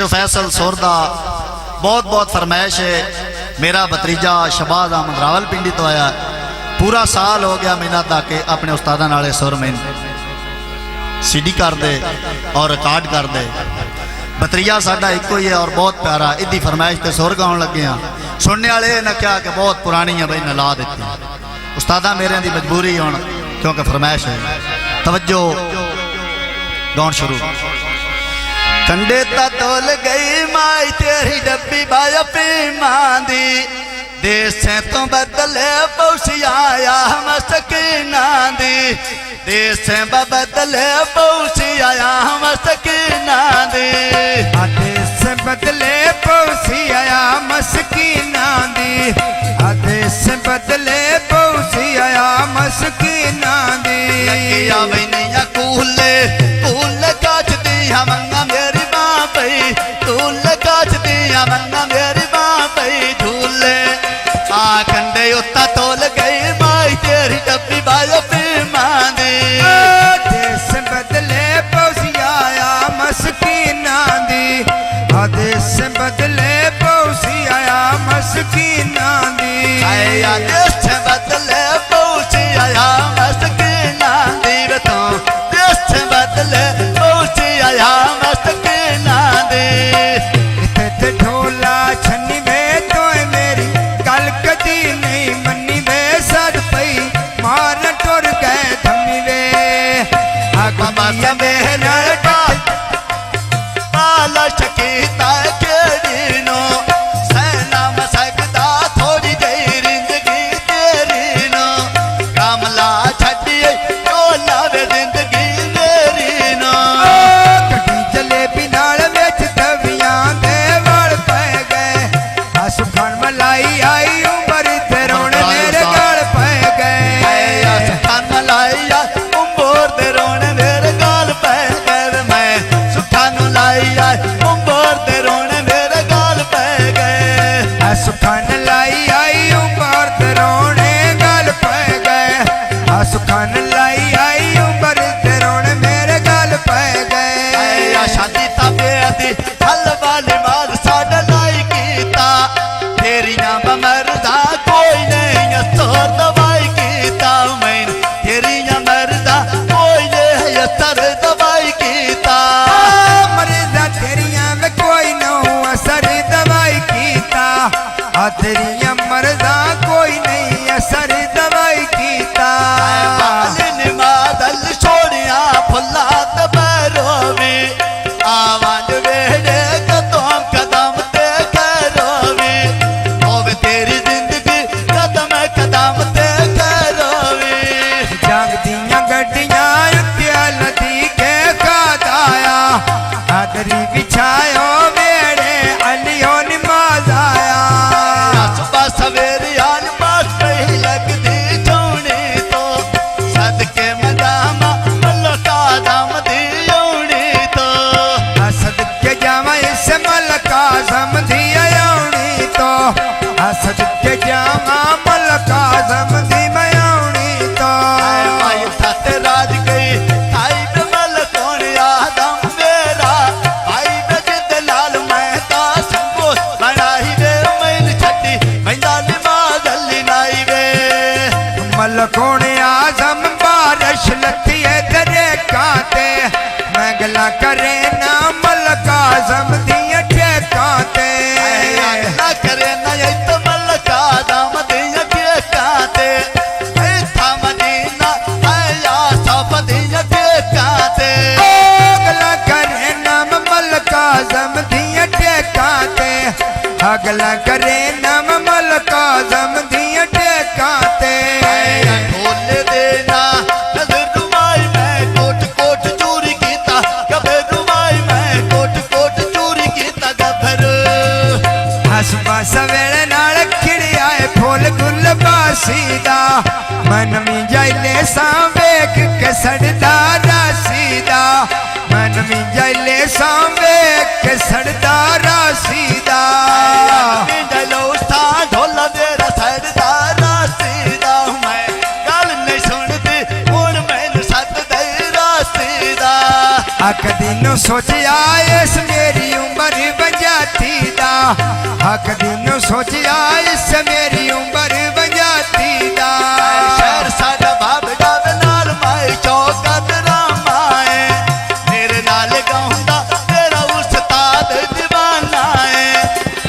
बिट्टू फैसल सुर दा बहुत बहुत फरमाइश है। मेरा भतीजा शहबाज अहमद रावलपिंडी तो आया, पूरा साल हो गया मेहनत आके अपने उस्तादा नाले सुर में सीडी कर दे और रिकॉर्ड कर दे। भतीजा साडा एको ही है और बहुत प्यारा, इदी फरमाइश से सुर गाउन लगे हैं। सुनने वाले ने कहा कि बहुत पुरानी है बई ने ला दी। उस्तादा मेरे की मजबूरी हूँ क्योंकि फरमाइश है। तवज्जो गाउन शुरू। कंडे ता तोल गई माई तेरी डब्बी बाया पी मांदी, देश तो बदले पौसी आया मस्कीना दी, देश बदले पौसी आया मस्कीना दी, देश बदले पौसी आया मस्कीना दी, देश बदले पौसी आया मस्कीना दी। लगिया वैनिया कूले कूले काच दिया मंगा मेरी माँ पई, कूले काच दिया मंगा मेरी माँ पई झूले। आ कंडे उत्ता तोल गई माई तेरी डब्बी बायो पी मांदी, देश बदले पौसी आया मस्कीना दी, देश बदले पौसी आया मस्कीना दी। आया देश बदले पौसी आया मस्कीना दी, तो देश बदले पौसी आया मस्कीना दी। इते ढोला छन्नी वे तो मेरी गल कदी नहीं मनी वे, सद पई मार टुर गए थमी वे। बाबा मेरा पाला शकीता केड़ी नो, सैना मसकदा थोड़ी गई जिंदगी तेरी नो, कामला छड़िए डोला वे जिंदगी मेरी नो। कटी जलेबी नाल विच दवियां दे वल पै गए, सुखन मलाई आई उमर ते रोण मेरे गल पै गए। सुखान लाइया उम्र दे रोण मेरे गाल पै गए, मैं सुखान लाइया उम्र दे रोण मेरे गाल पै गए। सुखन लाई आई उमर ते रोणे गल पै गए, सुखन लाई आई उमर ते रोण मेरे गल पै गए। शादी ताबे दी हल वाली माल साडा लाई कीता, तेरियां मरदा कोई नहीं असर दवाई कीता, मैं तेरियां मरदा कोई नहीं असर दवाई कीता। मरदा तेरियां में कोई न असर दवाई कीता, तेरियां मरदा कोई नहीं असर दवाई कीता। मादल छोड़िया फुला तबरोवी, आवाज वेड़े कदम कदम ते करोवी, होवे तेरी जिंदगी कदम कदम ते करोवी। जंग दियां गड्डियां उत्या लदी के खादाया, आदरी बिछायो वेड़े अलियो नमाज आया। सुबह सवेरे आन बात पही लगदी चौनी तो, सदके मदामा मलका दम दी औनी तो, सदके जावा इस मलका समझी आउनी तो, सदके जावा मलका समझी मयाउनी तो। आई सत राज गई आई बमल कौन आदम मेरा, आई बजद लाल मेहता संगो बनाई वे, मैन छटी मैंदा नमाज अली नाई वे। मलकोने आजम बारिश लथी है दरे काते, मैं गला करे ना मलका समझी ठेकाते। ना करे ना ये तो मलका दम दिया ठेकाते, ऐसा मदीना आया सब दिया ठेकाते। अगला करे नाम मलका समझी ठेकाते, अगला करे नाम मलका समझी ठेकाते। ढोल देना नजर रुमाई मैं कोट कोट चोरी कीता, कबे रुमाई मैं कोट कोट चोरी कीता गफर। हसबा सवेले नाल खिड़िया फूल गुल बासीदा, मन में जाइले सा वेख के सड़दा रासीदा, मन में जाइले सा वेख के सड़दा रासीदा। डलो सा ढोल मेरा सरदारा सीधा, मैं गल नहीं सुनती हुण मैनू सद दे रासीदा। कदी नो सोचिया इस मेरी उम्र हक दिनों सोचिया इस मेरी उम्र बजाती दा शहर साडा बाबड़ा दे नाल माए चौकत रामाए मेरे नाल गाउंदा तेरा उस्ताद दीवाना है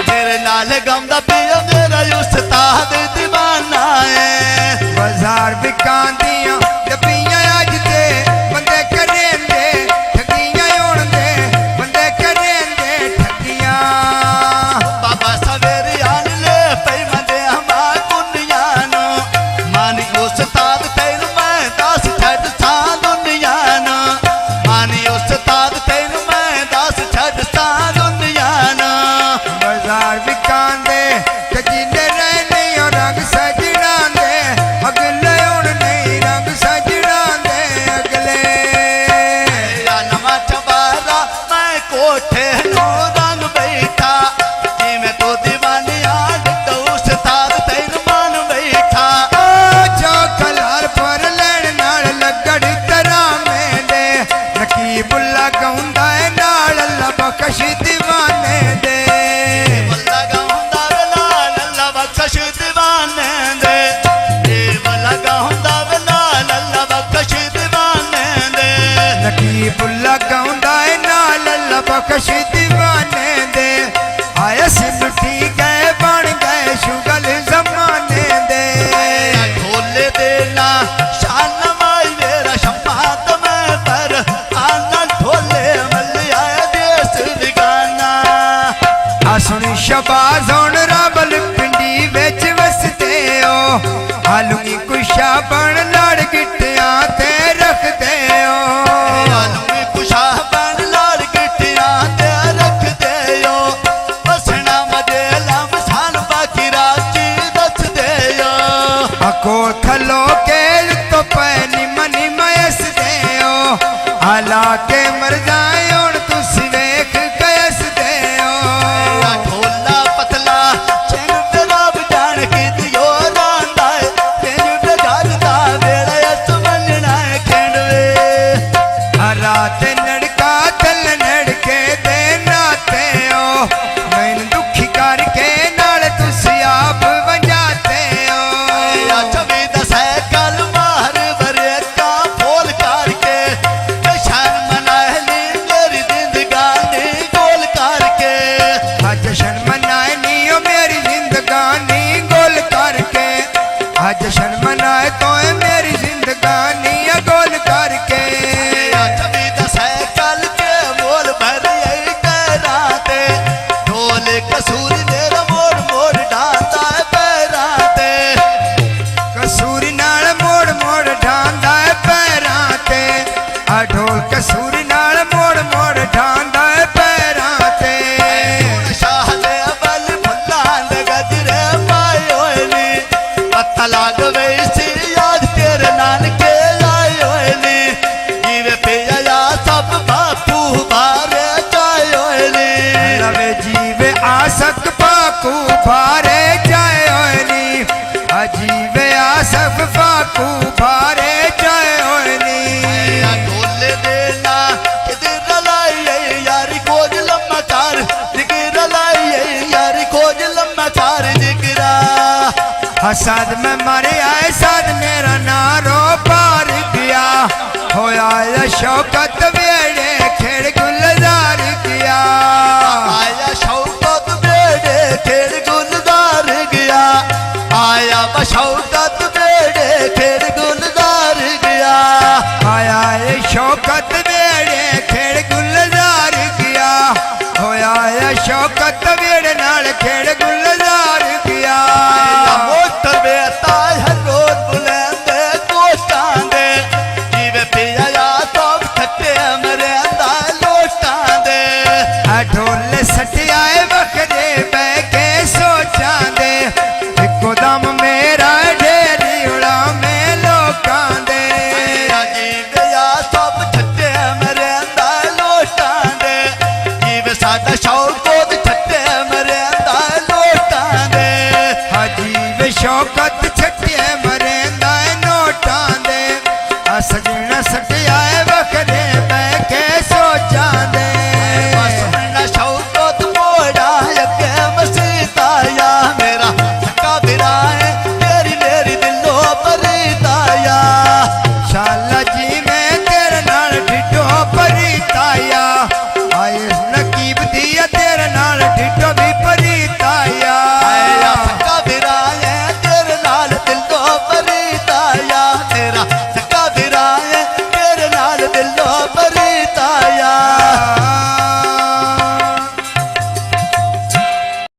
मेरे नाल गाउंदा पिया मेरा उस्ताद दीवाना है बाजार बिकांदियां डबियां अज दे बंदे करेंदे ठगियां होण दे बंदे करेंदे ठगियां बाबा सवेरे आन ले पई मंदे हमा दुनिया नो मानी उस्ताद तेनु मैं दस छड़ सा दुनिया नो मानी उस्ताद तेनु मैं दस छड़ सा दुनिया नो बाजार बिकांदे कजीने रहने और रंग सजड़ा दे अगले होण नहीं रंग सजड़ा दे अगले या नमा चबारा मैं कोठे नो रंग बैठा जिमें तो दीवानी आग तो उस्ताद तेनु मान बैठा जो कलार पर लैण नाल लगड़ तरा में दे नकीबुल्ला गाउंदा है नाल अल्लाह बख्श दीवाने दे वल्ला गाउंदा वे लाल अल्लाह बख्श दीवाने दे ए वल्ला गाउंदा वे लाल अल्लाह बख्श दीवाने दे नकीबुल्ला गाउंदा है नाल अल्लाह बख्श दीवाने दे आया सिमटी गए बन गए शुगल जमाने दे ढोले देना शान माई मेरा शम्मात में पर आना ढोले मलिया देश दिगाना आ सुनी शबाज होण रावल पिंडी विच वसदे हो हालूनी कुशा बन लड़ गिट्टियां ते रखदे हो आलू कुशा बन लाल गिट्टियां ते रख दे यो बसना मजेला मसान बाकी राची दस दे यो अकोल खलो के तो पैनी मनी मयस दे हो हाला के मर जाए हुण तुसी वेख कयस दे हो ढोला पतला चैन तेरा जान के दियो रांदा है तेनु ते गलदा वेला समझना है खेंडवे रात नड़का तल नड़के दे नाते हो मैन दुखी करके नाल तुसी आप वंजाते या हो चवी दसै कल मार भरे का फोल करके जशन मनाए ली मेरी जिंदगानी गोल करके जशन मनाए नियो मेरी जिंदगानी गोल करके जशन मनाए तो मेरी जिंदगानी गोल करके या चवी दसै कल के मोल भरे कराते ढोल कसूरी तेरा मोड़ मोड़ डांता है पैराते कसूरी नाल मोड़ मोड़ ढांदा है पैरां ते आ ढोल कसूरी नाल मोड़ मोड़ ढांदा है पैरां ते शाह दे बल फुल्लां दे गजरे पाए होए नी पत्ता लाग वैसी आज तेरे नानके आए होए नी जीवे पिया या सब बापू बारे जाए होए नी लवे जीवे आसक पाकू भारे जाए होए नी अजीवे आसक पाकू भारे जाए होए नी या ढोले देना किधर लाई यारी खोज लम्मा कार जिगर लाई यारी खोज लम्मा कार जिगरा हसद में मरे आए साद मेरा नारो पार गया होया या शौकत वेड़े खेड़ गुलजार गया आया शौकत बेड़े खेड़ गुलजार गया आया बशौकत बेड़े खेड़ गुलजार गया आया ये शौकत वेड़े खेड़ गुलजार गया होया या शौकत वेड़े नाल खेड़ गुलजार गया मोटर बेता हर रोज बुलंदे कोटां दे जीवे पिया या सब ठट्टे मरे लोटां दे ढोल सटियाए